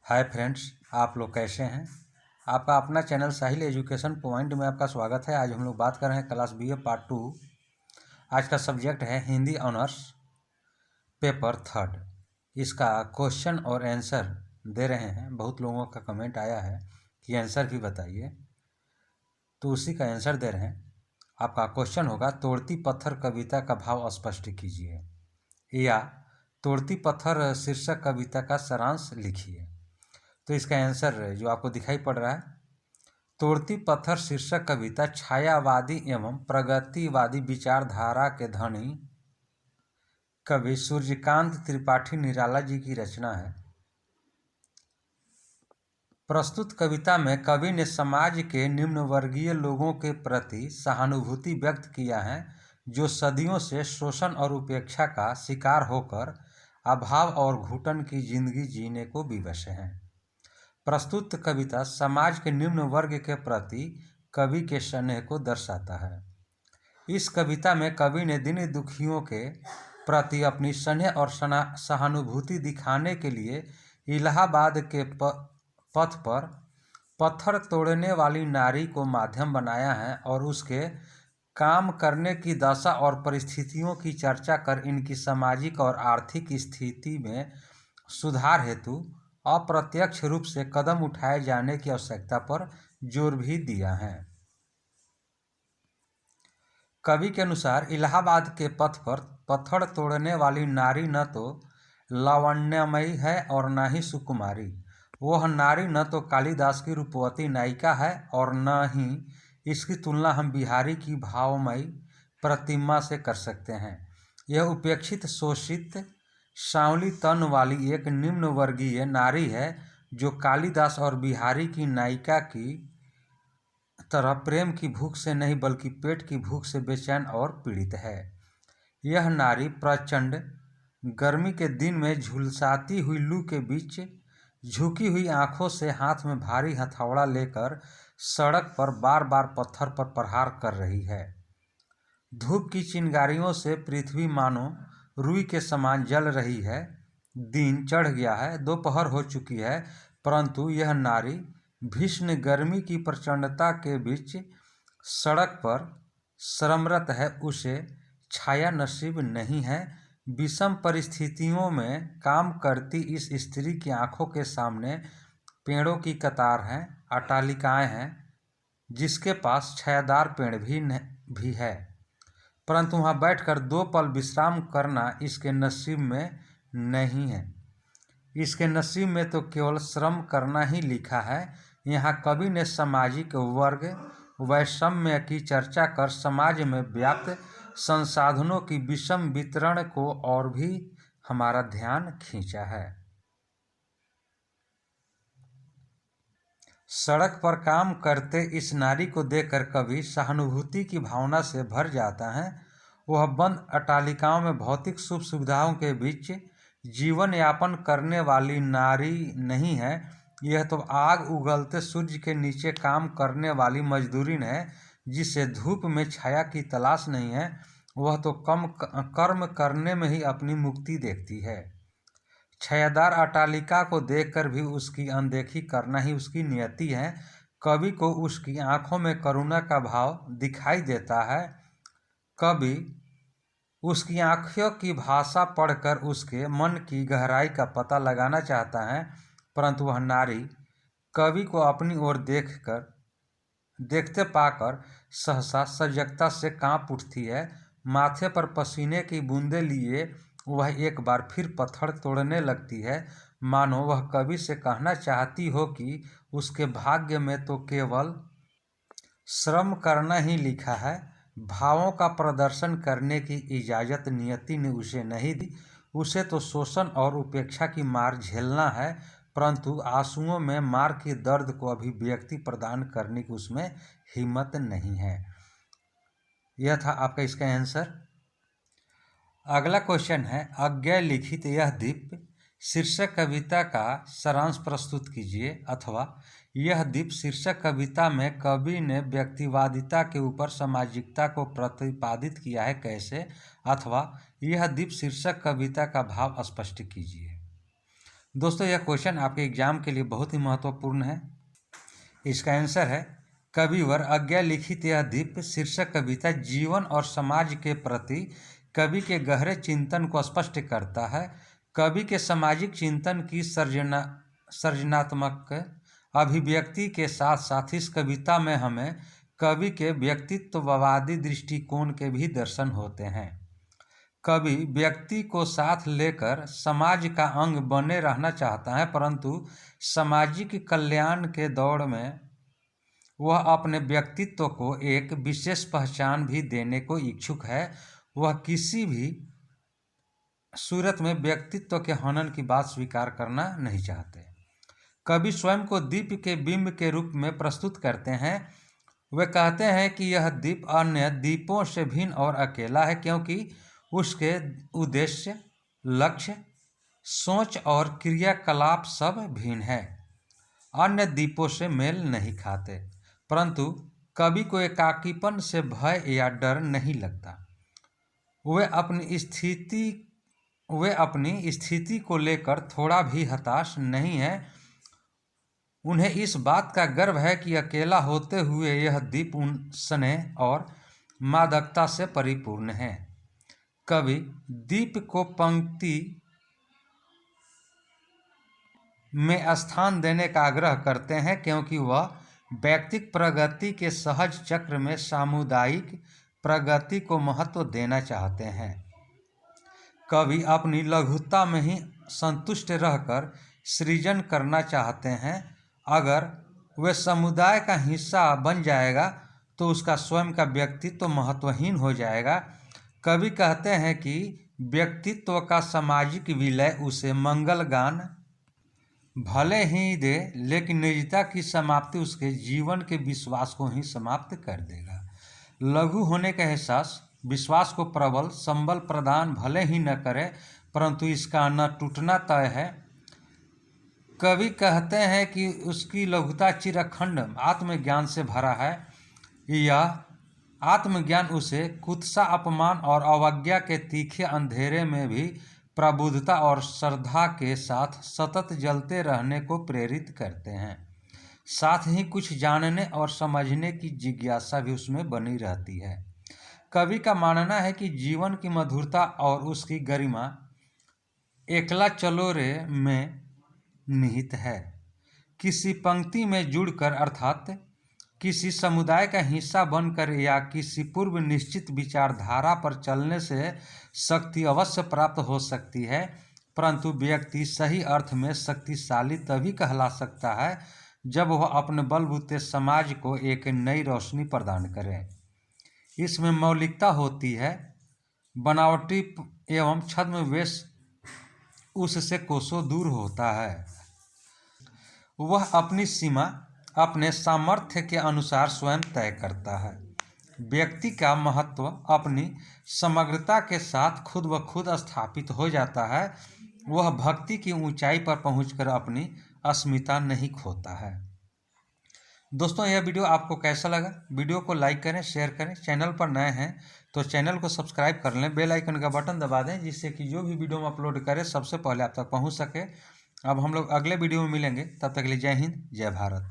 Hi friends, आप लोग कैसे हैं। आपका अपना चैनल साहिल एजुकेशन पॉइंट में आपका स्वागत है। आज हम लोग बात कर रहे हैं क्लास बीए पार्ट 2। आज का सब्जेक्ट है हिंदी ऑनर्स पेपर 3। इसका क्वेश्चन और आंसर दे रहे हैं। बहुत लोगों का कमेंट आया है कि आंसर भी बताइए, तो उसी का आंसर दे रहे हैं। आपका क्वेश्चन होगा, तोड़ती पत्थर कविता का भाव स्पष्ट कीजिए, या तोड़ती पत्थर शीर्षक कविता का सारांश लिखिए। तो इसका आंसर जो आपको दिखाई पड़ रहा है, तोड़ती पत्थर शीर्षक कविता छायावादी एवं प्रगतिवादी विचारधारा के धनी कवि सूर्यकांत त्रिपाठी निराला जी की रचना है। प्रस्तुत कविता में कवि ने समाज के निम्न वर्गीय लोगों के प्रति सहानुभूति व्यक्त किया है, जो सदियों से शोषण और उपेक्षा का शिकार होकर अभाव और घुटन की जिंदगी जीने को विवश हैं। प्रस्तुत कविता समाज के निम्न वर्ग के प्रति कवि के स्नेह को दर्शाता है। इस कविता में कवि ने दीन दुखियों के प्रति अपनी स्नेह और सहानुभूति दिखाने के लिए इलाहाबाद के पथ पर पत्थर तोड़ने वाली नारी को माध्यम बनाया है और उसके काम करने की दशा और परिस्थितियों की चर्चा कर इनकी सामाजिक और आर्थिक स्थिति में सुधार हेतु अप्रत्यक्ष रूप से कदम उठाए जाने की आवश्यकता पर जोर भी दिया है। कवि के अनुसार इलाहाबाद के पथ पर पत्थर तोड़ने वाली नारी न तो लावण्यमयी है और न ही सुकुमारी। वह नारी न तो कालिदास की रूपवती नायिका है और न ही इसकी तुलना हम बिहारी की भावमयी प्रतिमा से कर सकते हैं। यह उपेक्षित, शोषित, सांवली तन वाली एक निम्न वर्गीय नारी है, जो कालिदास और बिहारी की नायिका की तरह प्रेम की भूख से नहीं बल्कि पेट की भूख से बेचैन और पीड़ित है। यह नारी प्रचंड गर्मी के दिन में झुलसाती हुई लू के बीच झुकी हुई आंखों से हाथ में भारी हथौड़ा लेकर सड़क पर बार बार पत्थर पर प्रहार कर रही है। धूप की चिंगारियों से पृथ्वी मानो रुई के समान जल रही है। दिन चढ़ गया है, दोपहर हो चुकी है, परंतु यह नारी भीषण गर्मी की प्रचंडता के बीच सड़क पर श्रमरत है। उसे छाया नसीब नहीं है। विषम परिस्थितियों में काम करती इस स्त्री की आंखों के सामने पेड़ों की कतार हैं, अट्टालिकाएं हैं, जिसके पास छायादार पेड़ भी है, परंतु वहाँ बैठकर 2 पल विश्राम करना इसके नसीब में नहीं है। इसके नसीब में तो केवल श्रम करना ही लिखा है। यहाँ कवि ने सामाजिक वर्ग वैषम्य की चर्चा कर समाज में व्याप्त संसाधनों की विषम वितरण को और भी हमारा ध्यान खींचा है। सड़क पर काम करते इस नारी को देखकर कवि सहानुभूति की भावना से भर जाता है। वह बंद अट्टालिकाओं में भौतिक सुख सुविधाओं के बीच जीवन यापन करने वाली नारी नहीं है। यह तो आग उगलते सूर्य के नीचे काम करने वाली मजदूरिन है, जिसे धूप में छाया की तलाश नहीं है। वह तो कर्म करने में ही अपनी मुक्ति देखती है। छायादार अट्टालिका को देखकर भी उसकी अनदेखी करना ही उसकी नियति है। कवि को उसकी आंखों में करुणा का भाव दिखाई देता है। कवि उसकी आंखों की भाषा पढ़कर उसके मन की गहराई का पता लगाना चाहता है, परंतु वह नारी कवि को अपनी ओर देखते पाकर सहसा सजगता से कांप उठती है। माथे पर पसीने की बूंदें लिए वह एक बार फिर पत्थर तोड़ने लगती है, मानो वह कवि से कहना चाहती हो कि उसके भाग्य में तो केवल श्रम करना ही लिखा है। भावों का प्रदर्शन करने की इजाज़त नियति ने उसे नहीं दी। उसे तो शोषण और उपेक्षा की मार झेलना है, परंतु आंसुओं में मार के दर्द को अभिव्यक्ति प्रदान करने की उसमें हिम्मत नहीं है। यह था आपका इसका आंसर। अगला क्वेश्चन है, अज्ञा लिखित यह दीप शीर्षक कविता का सारांश प्रस्तुत कीजिए, अथवा यह दीप शीर्षक कविता में कवि ने व्यक्तिवादिता के ऊपर सामाजिकता को प्रतिपादित किया है कैसे, अथवा यह दीप शीर्षक कविता का भाव स्पष्ट कीजिए। दोस्तों यह क्वेश्चन आपके एग्जाम के लिए बहुत ही महत्वपूर्ण है। इसका आंसर है कविवर अज्ञा लिखित यह दीप शीर्षक कविता जीवन और समाज के प्रति कवि के गहरे चिंतन को स्पष्ट करता है। कवि के सामाजिक चिंतन की सृजनात्मक अभिव्यक्ति के साथ साथ इस कविता में हमें कवि के व्यक्तित्ववादी दृष्टिकोण के भी दर्शन होते हैं। कवि व्यक्ति को साथ लेकर समाज का अंग बने रहना चाहता है, परंतु सामाजिक कल्याण के दौड़ में वह अपने व्यक्तित्व को एक विशेष पहचान भी देने को इच्छुक है। वह किसी भी सूरत में व्यक्तित्व के हनन की बात स्वीकार करना नहीं चाहते। कवि स्वयं को दीप के बिंब के रूप में प्रस्तुत करते हैं। वे कहते हैं कि यह दीप अन्य दीपों से भिन्न और अकेला है, क्योंकि उसके उद्देश्य, लक्ष्य, सोच और क्रियाकलाप सब भिन्न है, अन्य दीपों से मेल नहीं खाते। परंतु कवि को एकाकीपन से भय या डर नहीं लगता। वे अपनी स्थिति को लेकर थोड़ा भी हताश नहीं है। उन्हें इस बात का गर्व है कि अकेला होते हुए यह दीप स्नेह और मादकता से परिपूर्ण है। कवि दीप को पंक्ति में स्थान देने का आग्रह करते हैं, क्योंकि वह व्यक्तिगत प्रगति के सहज चक्र में सामुदायिक प्रगति को महत्व देना चाहते हैं। कवि अपनी लघुता में ही संतुष्ट रहकर सृजन करना चाहते हैं। अगर वे समुदाय का हिस्सा बन जाएगा तो उसका स्वयं का व्यक्तित्व महत्वहीन हो जाएगा। कवि कहते हैं कि व्यक्तित्व का सामाजिक विलय उसे मंगल गान भले ही दे, लेकिन निजता की समाप्ति उसके जीवन के विश्वास को ही समाप्त कर देगा। लघु होने का एहसास विश्वास को प्रबल संबल प्रदान भले ही न करे, परंतु इसका न टूटना तय है। कवि कहते हैं कि उसकी लघुता चिरखंड आत्मज्ञान से भरा है। यह आत्मज्ञान उसे कुत्सा, अपमान और अवज्ञा के तीखे अंधेरे में भी प्रबुद्धता और श्रद्धा के साथ सतत जलते रहने को प्रेरित करते हैं। साथ ही कुछ जानने और समझने की जिज्ञासा भी उसमें बनी रहती है। कवि का मानना है कि जीवन की मधुरता और उसकी गरिमा एकला चलो रे में निहित है। किसी पंक्ति में जुड़कर अर्थात किसी समुदाय का हिस्सा बनकर या किसी पूर्व निश्चित विचारधारा पर चलने से शक्ति अवश्य प्राप्त हो सकती है, परंतु व्यक्ति सही अर्थ में शक्तिशाली तभी कहला सकता है जब वह अपने बलबूते समाज को एक नई रोशनी प्रदान करे। इसमें मौलिकता होती है, बनावटी एवं छद्म वेश उससे कोसों दूर होता है। वह अपनी सीमा अपने सामर्थ्य के अनुसार स्वयं तय करता है। व्यक्ति का महत्व अपनी समग्रता के साथ खुद ब खुद स्थापित हो जाता है। वह भक्ति की ऊंचाई पर पहुंचकर अपनी अस्मिता नहीं खोता है। दोस्तों यह वीडियो आपको कैसा लगा? वीडियो को लाइक करें, शेयर करें। चैनल पर नए हैं तो चैनल को सब्सक्राइब कर लें, बेल आइकन का बटन दबा दें, जिससे कि जो भी वीडियो हम अपलोड करें सबसे पहले आप तक पहुंच सके। अब हम लोग अगले वीडियो में मिलेंगे, तब तक के लिए जय हिंद, जय भारत।